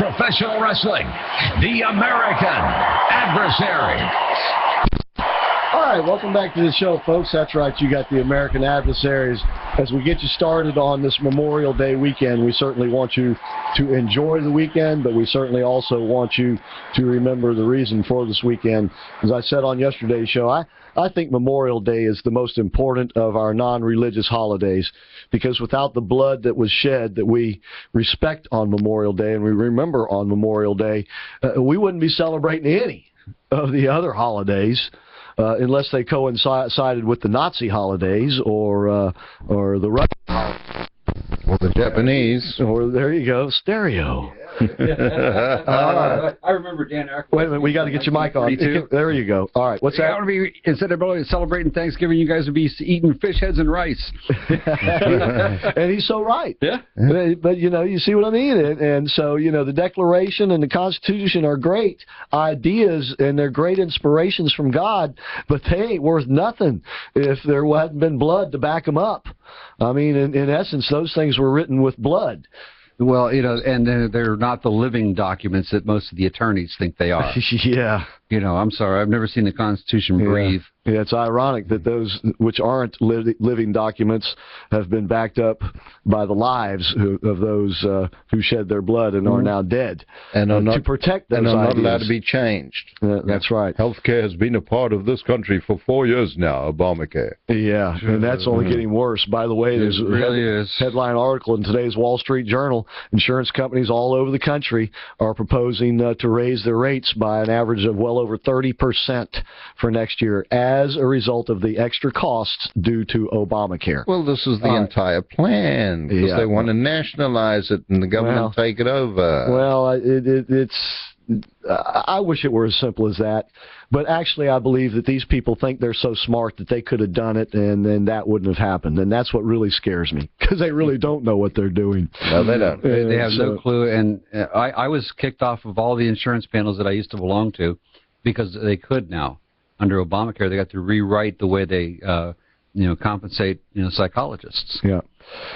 Professional wrestling, the American Adversaries. All right, welcome back to the show, folks. That's right, you got the American Adversaries. As we get you started on this Memorial Day weekend, we certainly want you to enjoy the weekend, but we certainly also want you to remember the reason for this weekend. As I said on yesterday's show, I think Memorial Day is the most important of our non-religious holidays, because without the blood that was shed that we respect on Memorial Day and we remember on Memorial Day, we wouldn't be celebrating any of the other holidays. Unless they coincided with the Nazi holidays or the Russian holidays. Or the Japanese. Or there you go, stereo. I remember Dan Aykroyd. Wait a minute, we got to get your mic on. There you go. All right, what's that? Instead of celebrating Thanksgiving, you guys would be eating fish heads and rice. And he's so right. Yeah. But, you know, you see what I mean? And so, you know, the Declaration and the Constitution are great ideas, and they're great inspirations from God, but they ain't worth nothing if there hadn't been blood to back them up. I mean, in essence, those things were written with blood. Well, you know, and they're not the living documents that most of the attorneys think they are. Yeah. You know, I'm sorry, I've never seen the Constitution breathe. Yeah, it's ironic that those which aren't living documents have been backed up by the lives of those who shed their blood and are now dead. And are not, to protect those and are ideas. not allowed to be changed. That's right. Healthcare has been a part of this country for 4 years now, Obamacare. Yeah, and that's only getting worse. By the way, there's a headline article in today's Wall Street Journal. Insurance companies all over the country are proposing to raise their rates by an average of well over 30% for next year as a result of the extra costs due to Obamacare. Well, this is the entire plan, because they want to nationalize it and the government take it over. Well, I wish it were as simple as that. But actually, I believe that these people think they're so smart that they could have done it, and then that wouldn't have happened. And that's what really scares me, because they really don't know what they're doing. No, they don't. They have no clue. And I was kicked off of all the insurance panels that I used to belong to because they could now. Under Obamacare, they got to rewrite the way they compensate psychologists. Yeah.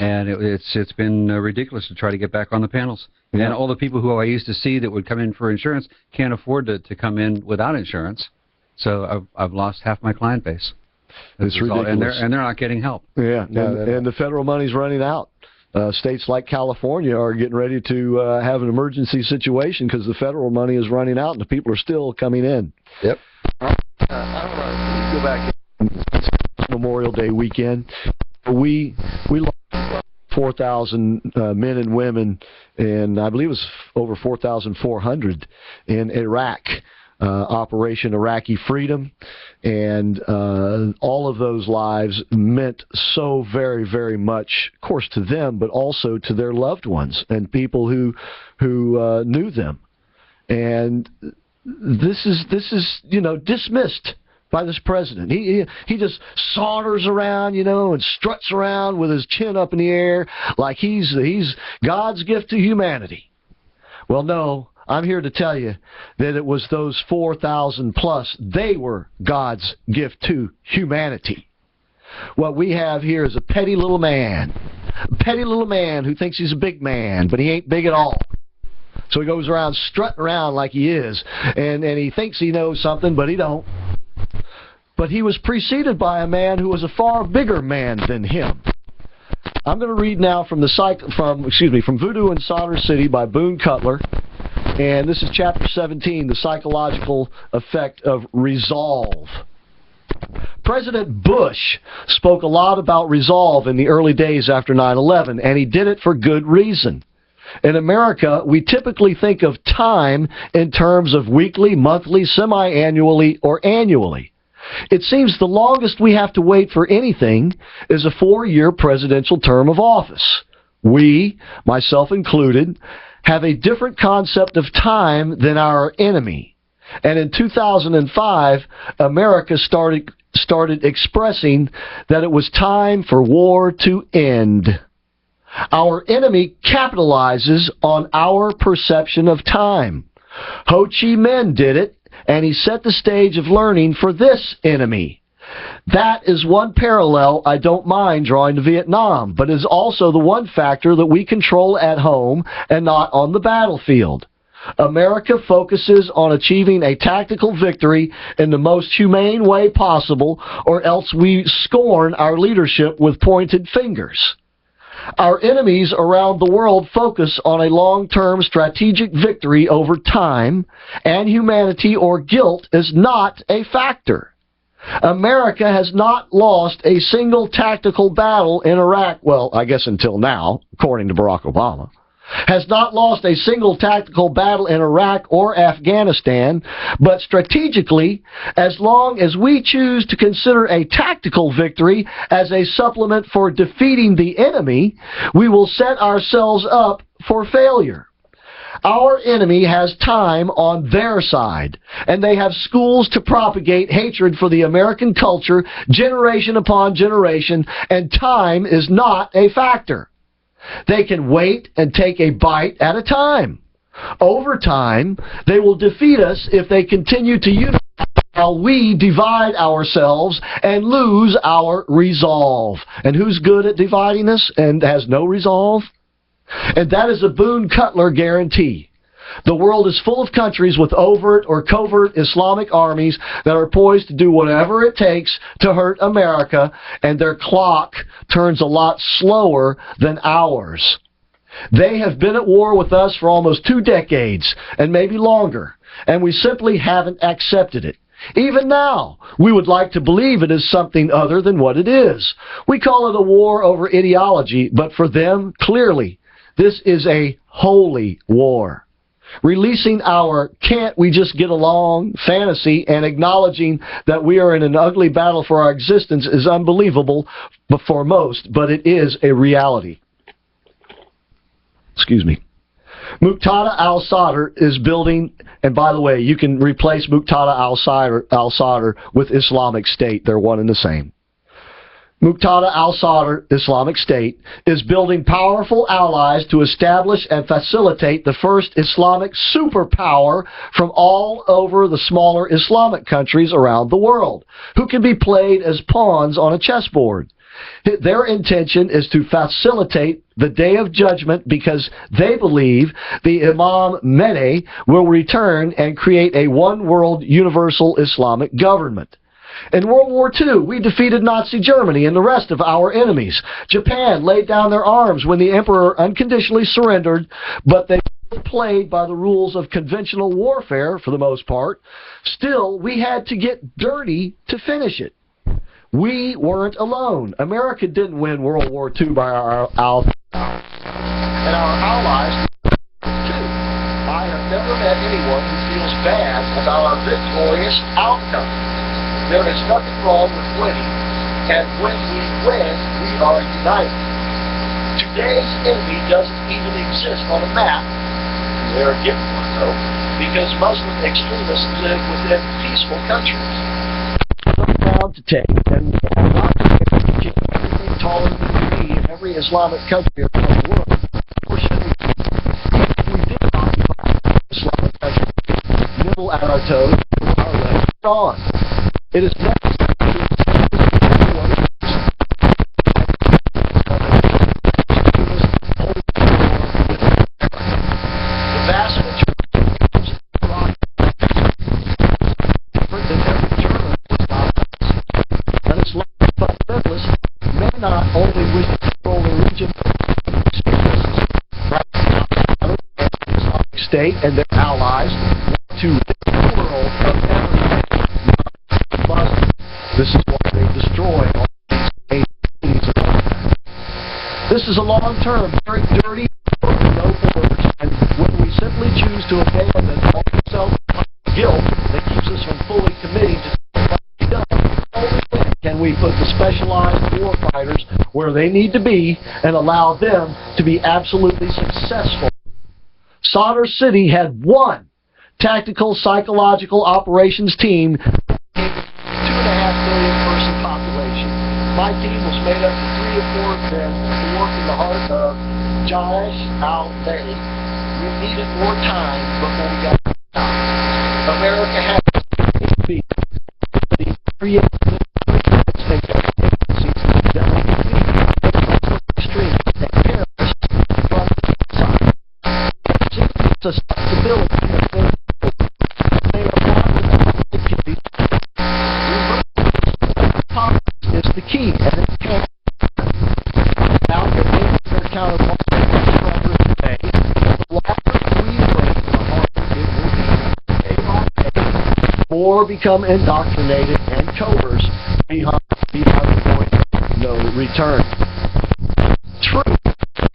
And it's been ridiculous to try to get back on the panels. Yeah. And all the people who I used to see that would come in for insurance can't afford to come in without insurance. So I've lost half my client base. It's ridiculous. And they're not getting help. Yeah, and the federal money's running out. States like California are getting ready to have an emergency situation because the federal money is running out and the people are still coming in. Yep. Let's go back Memorial Day weekend. We lost 4,000 men and women, and I believe it was over 4,400 in Iraq. Operation Iraqi Freedom, and all of those lives meant so very, very much, of course, to them, but also to their loved ones and people who knew them. And this is dismissed by this president. He just saunters around, and struts around with his chin up in the air like he's God's gift to humanity. Well, no. I'm here to tell you that it was those 4,000 plus. They were God's gift to humanity. What we have here is a petty little man who thinks he's a big man, but he ain't big at all. So he goes around strutting around like he is, and he thinks he knows something, but he don't. But he was preceded by a man who was a far bigger man than him. I'm going to read now from Voodoo in Solder City by Boone Cutler. And this is chapter 17, the psychological effect of resolve. President Bush spoke a lot about resolve in the early days after 9/11, and he did it for good reason. In America, we typically think of time in terms of weekly, monthly, semi-annually, or annually. It seems the longest we have to wait for anything is a 4-year presidential term of office. We, myself included, have a different concept of time than our enemy. And in 2005, America started expressing that it was time for war to end. Our enemy capitalizes on our perception of time. Ho Chi Minh did it, and he set the stage of learning for this enemy. That is one parallel I don't mind drawing to Vietnam, but is also the one factor that we control at home and not on the battlefield. America focuses on achieving a tactical victory in the most humane way possible, or else we scorn our leadership with pointed fingers. Our enemies around the world focus on a long-term strategic victory over time, and humanity or guilt is not a factor. America has not lost a single tactical battle in Iraq, well, I guess until now, according to Barack Obama. Has not lost a single tactical battle in Iraq or Afghanistan, but strategically, as long as we choose to consider a tactical victory as a supplement for defeating the enemy, we will set ourselves up for failure. Our enemy has time on their side, and they have schools to propagate hatred for the American culture generation upon generation, and time is not a factor. They can wait and take a bite at a time. Over time, they will defeat us if they continue to unify while we divide ourselves and lose our resolve. And who's good at dividing us and has no resolve? And that is a Boone-Cutler guarantee. The world is full of countries with overt or covert Islamic armies that are poised to do whatever it takes to hurt America, and their clock turns a lot slower than ours. They have been at war with us for almost 2 decades, and maybe longer, and we simply haven't accepted it. Even now, we would like to believe it is something other than what it is. We call it a war over ideology, but for them, clearly, this is a holy war. Releasing our can't we just get along fantasy and acknowledging that we are in an ugly battle for our existence is unbelievable for most, but it is a reality. Excuse me. Muqtada al-Sadr is building, and by the way, you can replace Muqtada al-Sadr with Islamic State. They're one and the same. Muqtada al-Sadr, Islamic State, is building powerful allies to establish and facilitate the first Islamic superpower from all over the smaller Islamic countries around the world, who can be played as pawns on a chessboard. Their intention is to facilitate the Day of Judgment because they believe the Imam Mehdi will return and create a one-world universal Islamic government. In World War II, we defeated Nazi Germany and the rest of our enemies. Japan laid down their arms when the emperor unconditionally surrendered, but they played by the rules of conventional warfare for the most part. Still, we had to get dirty to finish it. We weren't alone. America didn't win World War II by our allies, and our allies too. I have never met anyone who feels bad about our victorious outcome. There is nothing wrong with winning, and when we win, we are united. Today's enemy doesn't even exist on a map. They're getting one, though, because Muslim extremists live within peaceful countries. Ground to take, and not everything taller than me in every Islamic country around the world. Or should we? If we did occupy Islamic country, nibble at our toes, our legs on. It is necessary to the vast majority of Iraq different than every German was not us. An Islamic fundamentalist may not only wish to control the region of extremists, right now, the Islamic State and their allies want to rid the world of everything. This is why they destroy all these agencies. This is a long-term, very dirty, no borders, and when we simply choose to abandon all self-guilt that keeps us from fully committing to what we've done, only then can we put the specialized warfighters where they need to be and allow them to be absolutely successful. Sadr City had one tactical psychological operations team. 2.5 million person population. My team was made up of 3 or 4 men who worked in the heart of Jaish al-Mehdi. We needed more time before we got out. America had to be the creative agencies that would defeat extremists and terrorists from the side. It's a ability of they are not is the key, and it can't now that their counterparts today. The longer we break the harder it will be. Day by day, more become indoctrinated and coerced behind the point of no return. Truth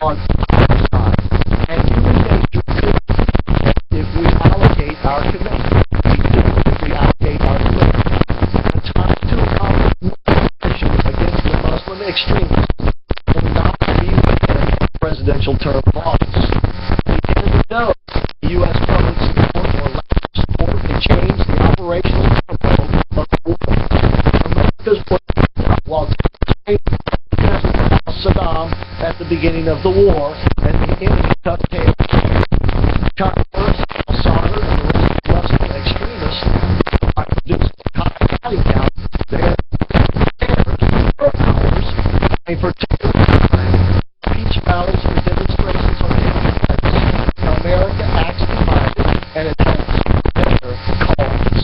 on our side, and human nature could, if we allocate our commitment, if we allocate our commitment, the time to accomplish mission against the Muslim extremists will not be within the presidential term of office. The enemy knows the U.S. public support or lack of support can change the operational tempo of the war. America's working while Saddam at the beginning of the war, and the enemy tucked tail. Controversy, Al-Sadr, and the rest of Muslim extremists are producing high body count. They're powers, and for peace rallies for demonstrations on the America acts divided and attempts their cause.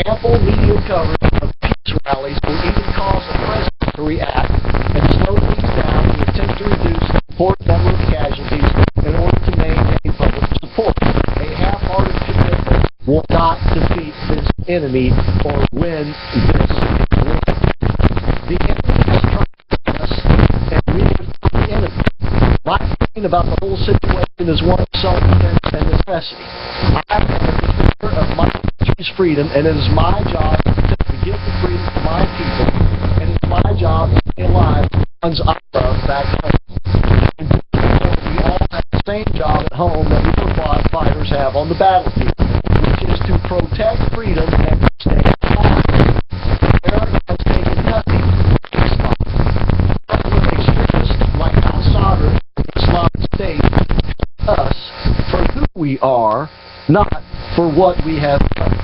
Ample media coverage of peace rallies will even cause the president to react and slow things down and attempt to reduce the important number of casualties in order to maintain public support. A half-hearted commitment will not defeat this enemy or win this war. The enemy has tried us, and we have the enemy. My opinion about the whole situation is one of self-defense and necessity. I am a defender of my country's freedom, and it is my job to give the freedom to my people, and it's my job to stay alive ones I love back home. And we all have the same job at home that we fighters have on the battlefield, which is to protect freedom and stay alive. America has taken nothing from Islam. With extremists like Al-Sadr and the Islamic State, us for who we are, not for what we have done.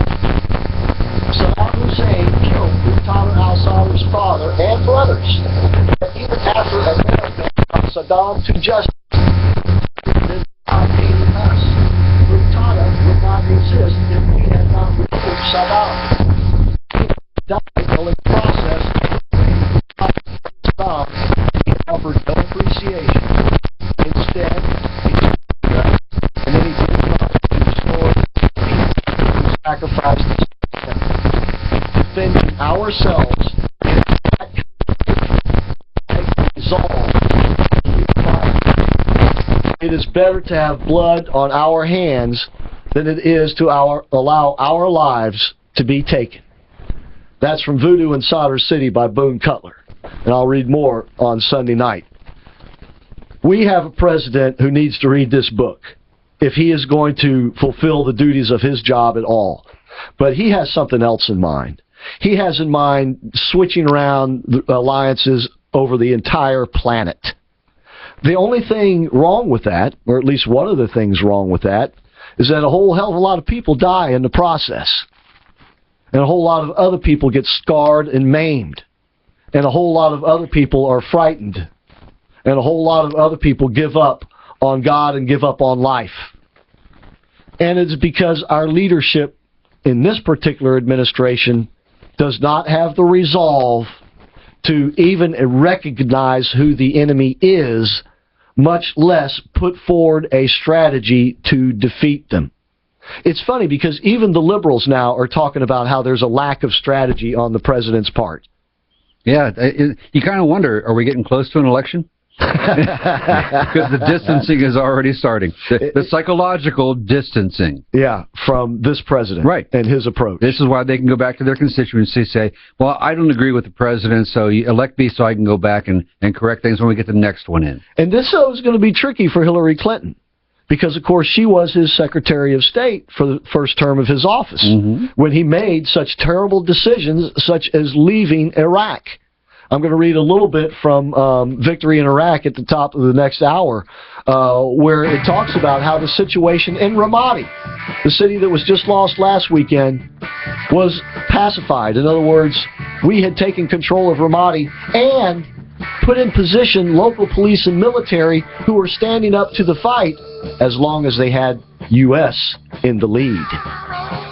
Saddam Hussein killed Muqtada al-Sadr's father and brothers. And even after America brought Saddam to justice, did not hating us. Muqtada would not exist if we had not removed Saddam. He died while in the process of Saddam. He offered no appreciation. Instead, he took us, and then he did not destroy people who sacrificed his defending ourselves in that resolve. It is better to have blood on our hands than it is to allow our lives to be taken. That's from Voodoo in Solder City by Boone Cutler. And I'll read more on Sunday night. We have a president who needs to read this book if he is going to fulfill the duties of his job at all. But he has something else in mind. He has in mind switching around the alliances over the entire planet. The only thing wrong with that, or at least one of the things wrong with that, is that a whole hell of a lot of people die in the process. And a whole lot of other people get scarred and maimed. And a whole lot of other people are frightened. And a whole lot of other people give up on God and give up on life. And it's because our leadership in this particular administration does not have the resolve to even recognize who the enemy is, much less put forward a strategy to defeat them. It's funny because even the liberals now are talking about how there's a lack of strategy on the president's part. Yeah, you kind of wonder, are we getting close to an election? Because the distancing is already starting. The psychological distancing. Yeah, from this president. Right. And his approach. This is why they can go back to their constituency and say, well, I don't agree with the president, so you elect me so I can go back and correct things when we get the next one in. And this is going to be tricky for Hillary Clinton. Because, of course, she was his Secretary of State for the first term of his office when he made such terrible decisions such as leaving Iraq. I'm going to read a little bit from Victory in Iraq at the top of the next hour, where it talks about how the situation in Ramadi, the city that was just lost last weekend, was pacified. In other words, we had taken control of Ramadi and put in position local police and military who were standing up to the fight as long as they had U.S. in the lead.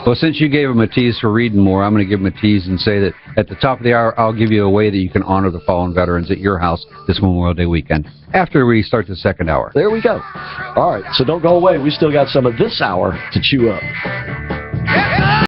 Well, since you gave him a tease for reading more, I'm going to give him a tease and say that at the top of the hour, I'll give you a way that you can honor the fallen veterans at your house this Memorial Day weekend after we start the second hour. There we go. All right, so don't go away. We still got some of this hour to chew up.